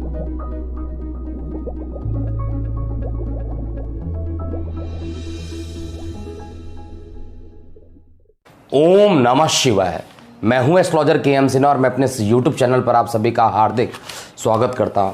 ओम नमः शिवाय। मैं हूं एस्ट्रोलॉजर के.एम. सिन्हा और मैं अपने यूट्यूब चैनल पर आप सभी का हार्दिक स्वागत करता हूं।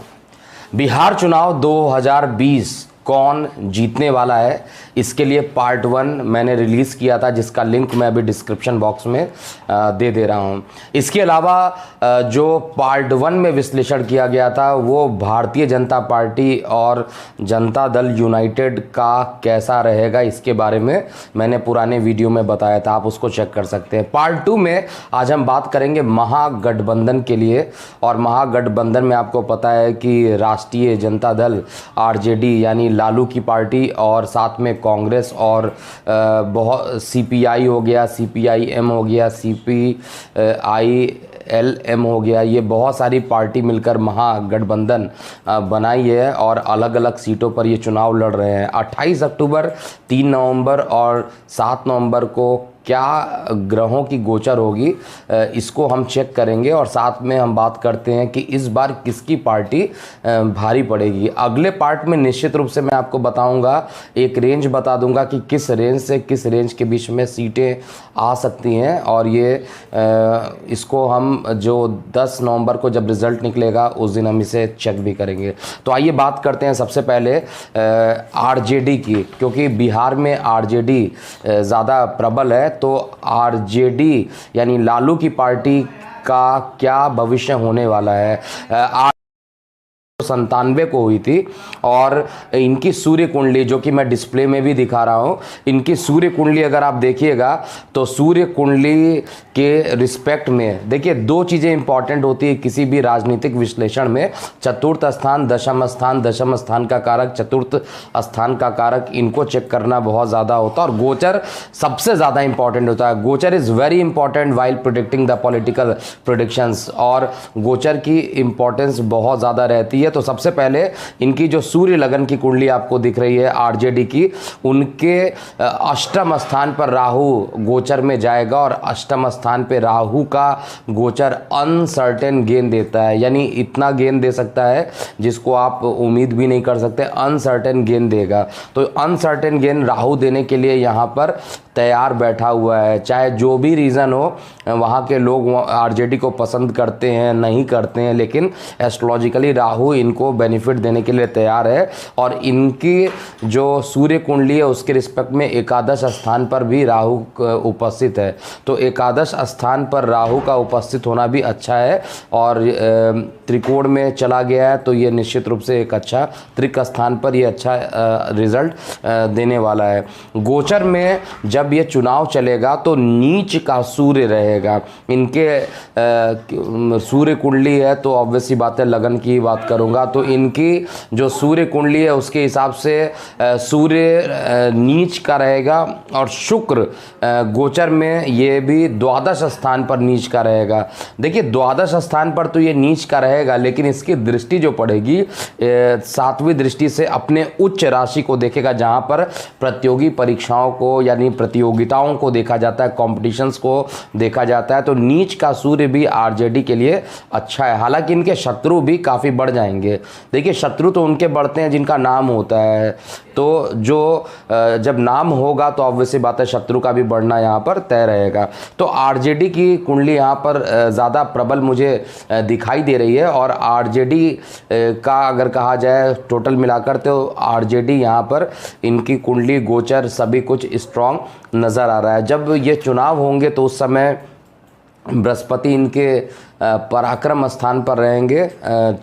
बिहार चुनाव 2020 कौन जीतने वाला है, इसके लिए पार्ट 1 मैंने रिलीज़ किया था, जिसका लिंक मैं अभी डिस्क्रिप्शन बॉक्स में दे रहा हूं। इसके अलावा जो पार्ट 1 में विश्लेषण किया गया था वो भारतीय जनता पार्टी और जनता दल यूनाइटेड का कैसा रहेगा, इसके बारे में मैंने पुराने वीडियो में बताया था, आप उसको चेक कर सकते हैं। पार्ट 2 में आज हम बात करेंगे महागठबंधन के लिए, और महागठबंधन में आपको पता है कि राष्ट्रीय जनता दल आरजेडी यानी लालू की पार्टी और साथ में कांग्रेस और बहुत सीपीआई हो गया, सीपीआईएम हो गया, सीपीआईएलएम हो गया, ये बहुत सारी पार्टी मिलकर महागठबंधन बनाई है और अलग अलग सीटों पर ये चुनाव लड़ रहे हैं। 28 अक्टूबर, 3 नवंबर और 7 नवंबर को क्या ग्रहों की गोचर होगी, इसको हम चेक करेंगे और साथ में हम बात करते हैं कि इस बार किसकी पार्टी भारी पड़ेगी। अगले पार्ट में निश्चित रूप से मैं आपको बताऊंगा, एक रेंज बता दूंगा कि किस रेंज से किस रेंज के बीच में सीटें आ सकती हैं, और ये इसको हम जो 10 नवंबर को जब रिज़ल्ट निकलेगा उस दिन हम इसे चेक भी करेंगे। तो आइए बात करते हैं सबसे पहले आरजेडी की, क्योंकि बिहार में आरजेडी ज़्यादा प्रबल है। तो आरजेडी यानी लालू की पार्टी का क्या भविष्य होने वाला है। 97 को हुई थी और इनकी सूर्य कुंडली, जो कि मैं डिस्प्ले में भी दिखा रहा हूं, इनकी सूर्य कुंडली अगर आप देखिएगा तो सूर्य कुंडली के रिस्पेक्ट में देखिए, दो चीज़ें इंपॉर्टेंट होती है किसी भी राजनीतिक विश्लेषण में, चतुर्थ स्थान, दशम स्थान, दशम स्थान का कारक, चतुर्थ स्थान का कारक, इनको चेक करना बहुत ज़्यादा होता है और गोचर सबसे ज़्यादा इंपॉर्टेंट होता है। गोचर is very important while predicting the political predictions, और गोचर की इंपॉर्टेंस बहुत ज़्यादा रहती है। तो सबसे पहले इनकी जो सूर्य लगन की कुंडली आपको दिख रही है आरजेडी की, उनके अष्टम स्थान पर राहु गोचर में जाएगा और अष्टम स्थान पे राहु का गोचर अनसर्टेन गेन देता है, यानी इतना गेन दे सकता है जिसको आप उम्मीद भी नहीं कर सकते, अनसर्टेन गेन देगा। तो अनसर्टेन गेन राहु देने के लिए यहाँ पर तैयार बैठा हुआ है। चाहे जो भी रीज़न हो, वहाँ के लोग आरजेडी को पसंद करते हैं नहीं करते हैं, लेकिन एस्ट्रोलॉजिकली राहु इनको बेनिफिट देने के लिए तैयार है। और इनकी जो सूर्य कुंडली है उसके रिस्पेक्ट में एकादश स्थान पर भी राहु उपस्थित है। तो एकादश स्थान पर राहु का उपस्थित होना भी अच्छा है, और त्रिकोण में चला गया है तो ये निश्चित रूप से एक अच्छा त्रिक स्थान पर ये अच्छा रिजल्ट देने वाला है। गोचर में जब ये चुनाव चलेगा तो नीच का सूर्य रहेगा। इनके सूर्य कुंडली है तो ऑब्वियसली बात है, लगन की बात करूंगा तो इनकी जो सूर्य कुंडली है उसके हिसाब से सूर्य नीच का रहेगा, और शुक्र गोचर में ये भी द्वादश स्थान पर नीच का रहेगा। देखिए, द्वादश स्थान पर तो ये नीच का रहेगा, लेकिन इसकी दृष्टि जो पड़ेगी 7वीं दृष्टि से अपने उच्च राशि को देखेगा, जहां पर प्रतियोगी परीक्षाओं को यानी प्रतियोगिताओं को देखा जाता है, कॉम्पिटिशन्स को देखा जाता है। तो नीच का सूर्य भी आरजेडी के लिए अच्छा है। हालांकि इनके शत्रु भी काफ़ी बढ़ जाएंगे। देखिए, शत्रु तो उनके बढ़ते हैं जिनका नाम होता है, तो जो जब नाम होगा तो ऑब्वियसली बात है शत्रु का भी बढ़ना यहाँ पर तय रहेगा। तो आरजेडी की कुंडली यहाँ पर ज़्यादा प्रबल मुझे दिखाई दे रही है, और आरजेडी का अगर कहा जाए टोटल मिलाकर तो आरजेडी यहाँ पर इनकी कुंडली गोचर सभी कुछ स्ट्रॉन्ग नज़र आ रहा है। जब ये चुनाव होंगे तो उस समय बृहस्पति इनके पराक्रम स्थान पर रहेंगे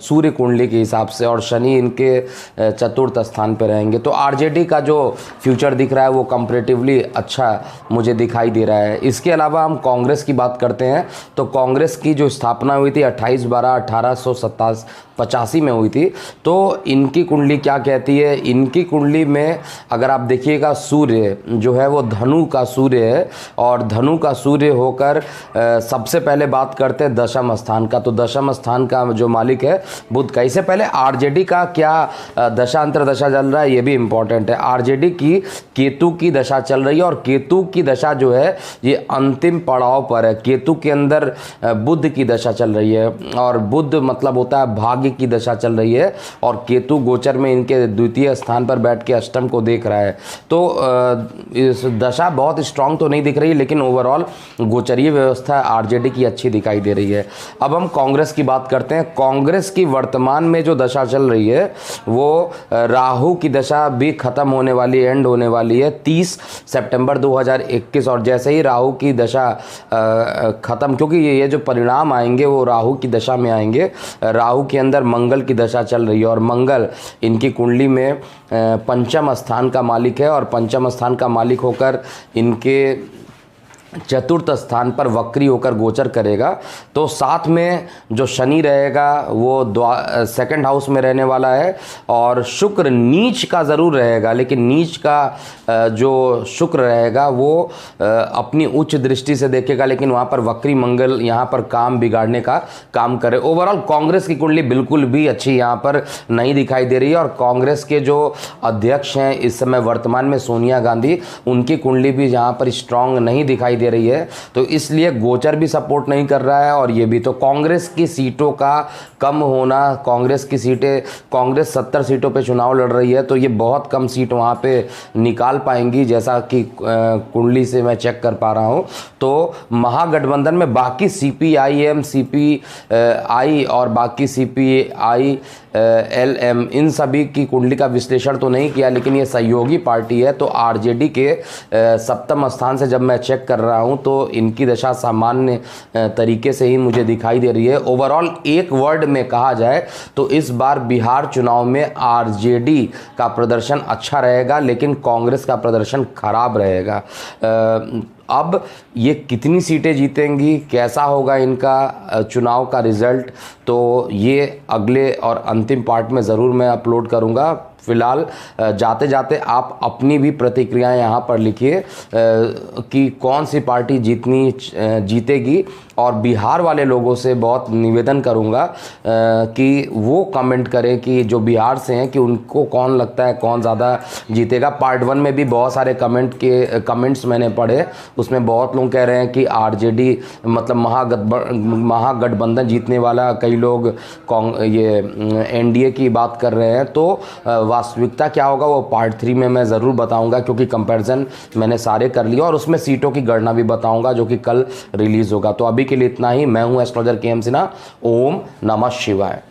सूर्य कुंडली के हिसाब से, और शनि इनके चतुर्थ स्थान पर रहेंगे। तो आरजेडी का जो फ्यूचर दिख रहा है वो कंपैरेटिवली अच्छा मुझे दिखाई दे रहा है। इसके अलावा हम कांग्रेस की बात करते हैं तो कांग्रेस की जो स्थापना हुई थी 28/12/1885 में हुई थी। तो इनकी कुंडली क्या कहती है, इनकी कुंडली में अगर आप देखिएगा सूर्य जो है वो धनु का सूर्य है, और धनु का सूर्य होकर सबसे पहले बात करते हैं दशम दशम स्थान का। तो दशम स्थान का जो मालिक है बुध का। इससे पहले आरजेडी का क्या दशा अंतरदशा चल रहा है ये भी इंपॉर्टेंट है। आरजेडी की केतु की दशा चल रही है और केतु की दशा जो है ये अंतिम पड़ाव पर है। केतु के अंदर बुध की दशा चल रही है और बुध मतलब होता है भाग्य की दशा चल रही है और केतु गोचर में इनके द्वितीय स्थान पर बैठ के अष्टम को देख रहा है। तो इस दशा बहुत स्ट्रांग तो नहीं दिख रही लेकिन ओवरऑल गोचरीय व्यवस्था आरजेडी की अच्छी दिखाई दे रही है। अब हम कांग्रेस की बात करते हैं। कांग्रेस की वर्तमान में जो दशा चल रही है वो राहु की दशा भी खत्म होने वाली, एंड होने वाली है 30 सितंबर 2021 और जैसे ही राहु की दशा खत्म, क्योंकि ये जो परिणाम आएंगे वो राहु की दशा में आएंगे। राहु के अंदर मंगल की दशा चल रही है और मंगल इनकी कुंडली में पंचम स्थान का मालिक है और पंचम स्थान का मालिक होकर इनके चतुर्थ स्थान पर वक्री होकर गोचर करेगा। तो साथ में जो शनि रहेगा वो सेकंड हाउस में रहने वाला है और शुक्र नीच का ज़रूर रहेगा, लेकिन नीच का जो शुक्र रहेगा वो अपनी उच्च दृष्टि से देखेगा, लेकिन वहाँ पर वक्री मंगल यहाँ पर काम बिगाड़ने का काम करे। ओवरऑल कांग्रेस की कुंडली बिल्कुल भी अच्छी यहाँ पर नहीं दिखाई दे रही है और कांग्रेस के जो अध्यक्ष हैं इस समय वर्तमान में सोनिया गांधी, उनकी कुंडली भी यहाँ पर स्ट्रांग नहीं दिखाई दे रही है। तो इसलिए गोचर भी सपोर्ट नहीं कर रहा है और ये भी। तो कांग्रेस की सीटों का कम होना, कांग्रेस की सीटें, कांग्रेस 70 सीटों पे चुनाव लड़ रही है तो ये बहुत कम सीट वहाँ पे निकाल पाएंगी, जैसा कि कुंडली से मैं चेक कर पा रहा हूँ। तो महागठबंधन में बाकी CPIM, CPI और बाकी CPI LM इन सभी की कुंडली का विश्लेषण तो नहीं किया, लेकिन ये सहयोगी पार्टी है। तो आरजेडी के सप्तम स्थान से जब मैं चेक कर रहा हूं तो इनकी दशा सामान्य तरीके से ही मुझे दिखाई दे रही है। ओवरऑल एक वर्ड में कहा जाए तो इस बार बिहार चुनाव में आरजेडी का प्रदर्शन अच्छा रहेगा लेकिन कांग्रेस का प्रदर्शन खराब रहेगा। अब ये कितनी सीटें जीतेंगी, कैसा होगा इनका चुनाव का रिजल्ट, तो ये अगले और अंतिम पार्ट में ज़रूर मैं अपलोड करूँगा। फिलहाल जाते जाते आप अपनी भी प्रतिक्रियाएं यहाँ पर लिखिए कि कौन सी पार्टी जीतेगी और बिहार वाले लोगों से बहुत निवेदन करूँगा कि वो कमेंट करें कि जो बिहार से हैं कि उनको कौन लगता है कौन ज़्यादा जीतेगा। पार्ट 1 में भी बहुत सारे कमेंट्स मैंने पढ़े, उसमें बहुत लोग कह रहे हैं कि आरजेडी मतलब महागठबंधन जीतने वाला, कई लोग ये एनडीए की बात कर रहे हैं। तो वास्तविकता क्या होगा वो पार्ट 3 में मैं ज़रूर बताऊंगा, क्योंकि कंपैरिजन मैंने सारे कर लिया और उसमें सीटों की गणना भी बताऊंगा जो कि कल रिलीज़ होगा। तो अभी के लिए इतना ही। मैं हूं एस्ट्रोलॉजर KM सिन्हा। ओम नमः शिवाय।